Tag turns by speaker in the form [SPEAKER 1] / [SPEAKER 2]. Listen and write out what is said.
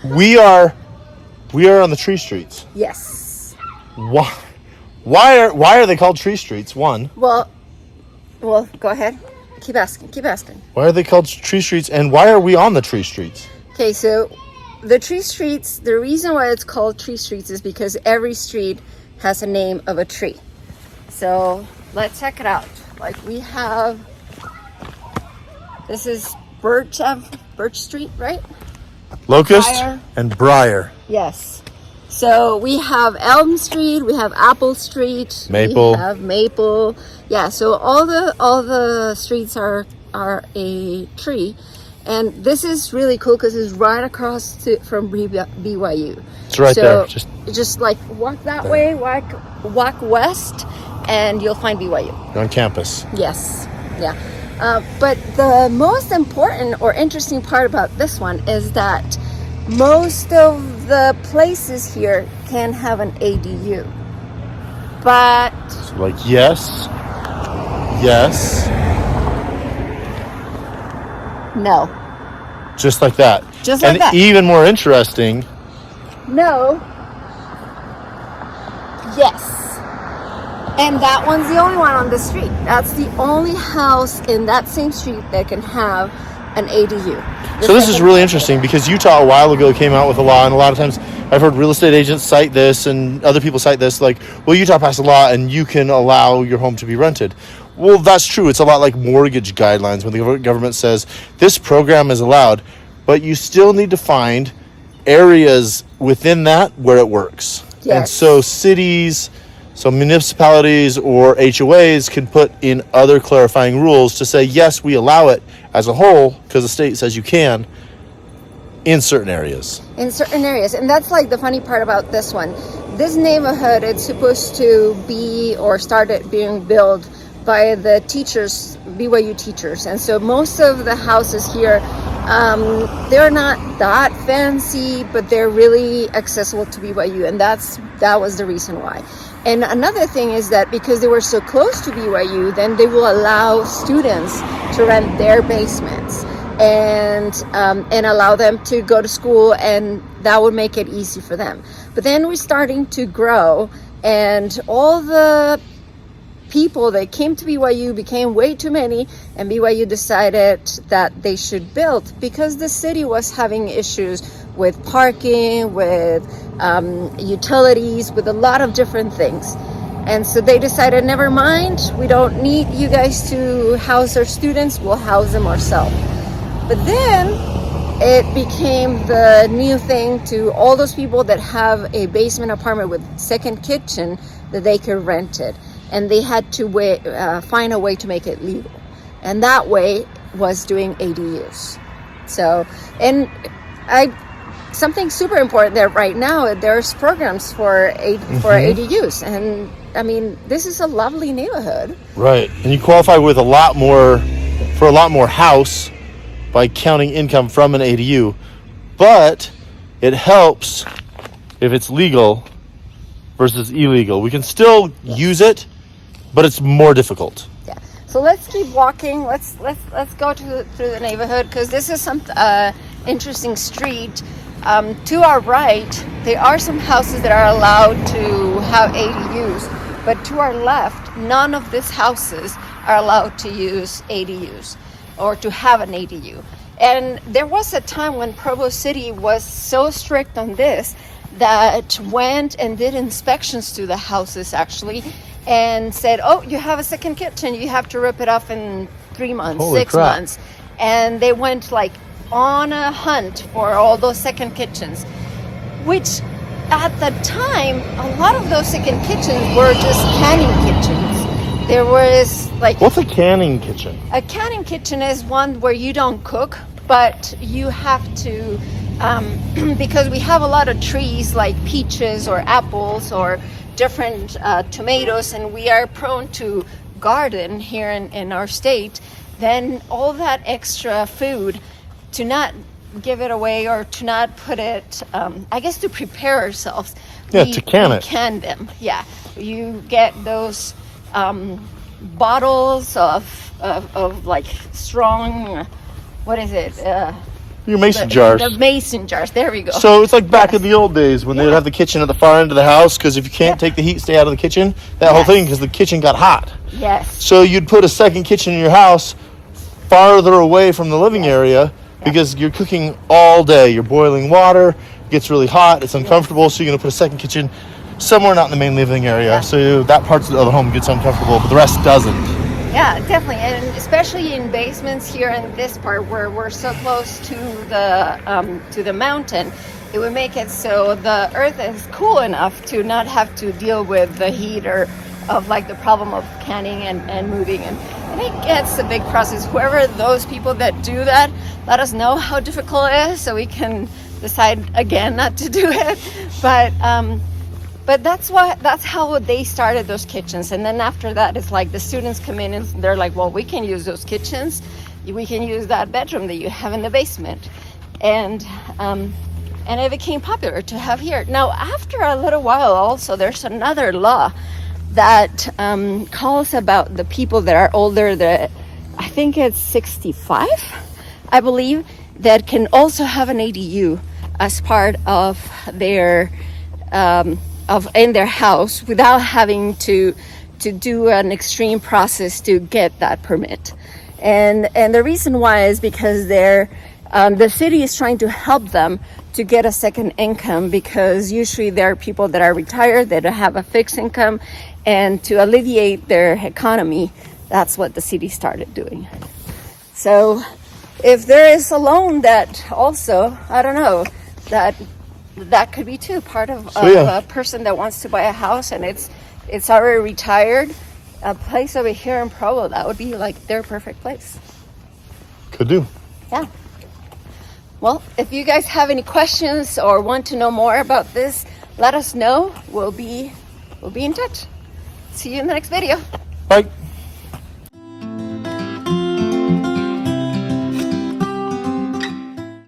[SPEAKER 1] we are on the tree streets.
[SPEAKER 2] Yes.
[SPEAKER 1] Why are they called tree streets? One.
[SPEAKER 2] Well, go ahead. Keep asking.
[SPEAKER 1] Why are they called tree streets, and why are we on the tree streets?
[SPEAKER 2] Okay, so the tree streets, the reason why it's called tree streets is because every street has a name of a tree. So let's check it out. Like we have, this is Birch Street, right?
[SPEAKER 1] Locust
[SPEAKER 2] Briar.
[SPEAKER 1] and Briar.
[SPEAKER 2] Yes. So we have Elm Street, we have Apple Street,
[SPEAKER 1] Maple.
[SPEAKER 2] we have Maple. Yeah, so all the streets are a tree. And this is really cool because it's right across from BYU.
[SPEAKER 1] It's right there.
[SPEAKER 2] Just like walk that way, walk west, and you'll find BYU.
[SPEAKER 1] You're on campus.
[SPEAKER 2] Yes, yeah. But the most important or interesting part about this one is that most of the places here can have an ADU. But
[SPEAKER 1] So like yes,
[SPEAKER 2] no.
[SPEAKER 1] just like that.
[SPEAKER 2] Just like
[SPEAKER 1] and
[SPEAKER 2] that.
[SPEAKER 1] Even more interesting.
[SPEAKER 2] No. Yes. And that one's the only one on the street. That's the only house in that same street that can have an ADU.
[SPEAKER 1] So this is really interesting because Utah a while ago came out with a law, and a lot of times I've heard real estate agents cite this and other people cite this, like, well, Utah passed a law and you can allow your home to be rented. Well, that's true. It's a lot like mortgage guidelines when the government says this program is allowed, but you still need to find areas within that where it works.
[SPEAKER 2] Yes.
[SPEAKER 1] And so cities, so municipalities or HOAs can put in other clarifying rules to say, yes, we allow it as a whole because the state says you can in certain areas.
[SPEAKER 2] In certain areas. And that's like the funny part about this one. This neighborhood, it's supposed to be or started being built by the teachers, BYU teachers. And so most of the houses here, they're not that fancy, but they're really accessible to BYU. And that was the reason why. And another thing is that because they were so close to BYU, then they will allow students to rent their basements and allow them to go to school, and that would make it easy for them. But then we're starting to grow, and all the people that came to BYU became way too many, and BYU decided that they should build because the city was having issues with parking, with utilities, with a lot of different things. And so they decided, never mind, we don't need you guys to house our students, we'll house them ourselves. But then it became the new thing to all those people that have a basement apartment with second kitchen that they could rent it. And they had to find a way to make it legal. And that way was doing ADUs. So, and something super important there right now, there's programs for ADUs. And I mean, this is a lovely neighborhood.
[SPEAKER 1] Right. And you qualify with a lot more house by counting income from an ADU. But it helps if it's legal versus illegal. We can still use it, but it's more difficult.
[SPEAKER 2] Yeah. So let's keep walking. Let's go through the neighborhood because this is some interesting street. To our right, there are some houses that are allowed to have ADUs, but to our left, none of these houses are allowed to use ADUs or to have an ADU. And there was a time when Provo City was so strict on this that went and did inspections to the houses actually and said, oh, you have a second kitchen, you have to rip it off in 3 months,
[SPEAKER 1] Holy
[SPEAKER 2] 6
[SPEAKER 1] crap.
[SPEAKER 2] months. And they went like on a hunt for all those second kitchens, which at the time, a lot of those second kitchens were just canning kitchens. There was like...
[SPEAKER 1] What's a canning kitchen?
[SPEAKER 2] A canning kitchen is one where you don't cook, but you have to, because we have a lot of trees like peaches or apples or different tomatoes, and we are prone to garden here in our state, then all that extra food, to not give it away or to not put it, I guess to prepare ourselves.
[SPEAKER 1] Yeah, to can it.
[SPEAKER 2] Can them, yeah. You get those bottles of like strong, what is it?
[SPEAKER 1] Your mason jars.
[SPEAKER 2] The mason jars. There we go.
[SPEAKER 1] So it's like back in the old days when they would have the kitchen at the far end of the house, because if you can't take the heat, stay out of the kitchen. That whole thing, because the kitchen got hot.
[SPEAKER 2] Yes.
[SPEAKER 1] So you'd put a second kitchen in your house farther away from the living area, because you're cooking all day. You're boiling water. It gets really hot. It's uncomfortable. So you're going to put a second kitchen somewhere not in the main living area. So that part of the home gets uncomfortable, but the rest doesn't.
[SPEAKER 2] Yeah, definitely, and especially in basements here in this part where we're so close to the mountain, it would make it so the earth is cool enough to not have to deal with the heat or of like the problem of canning and moving, and it gets a big process. Whoever those people that do that, let us know how difficult it is so we can decide again not to do it. But that's how they started those kitchens. And then after that, it's like the students come in and they're like, well, we can use those kitchens. We can use that bedroom that you have in the basement. And it became popular to have here. Now, after a little while also, there's another law that calls about the people that are older, that I think it's 65, I believe, that can also have an ADU as part of their in their house without having to do an extreme process to get that permit. And the reason why is because the city is trying to help them to get a second income, because usually there are people that are retired that have a fixed income, and to alleviate their economy, that's what the city started doing. So if there is a loan that also, I don't know, that could be too part of a person that wants to buy a house and it's already retired, a place over here in Provo, that would be like their perfect place.
[SPEAKER 1] Could do.
[SPEAKER 2] Yeah. Well, if you guys have any questions or want to know more about this, let us know. We'll be in touch. See you in the next video.
[SPEAKER 1] Bye.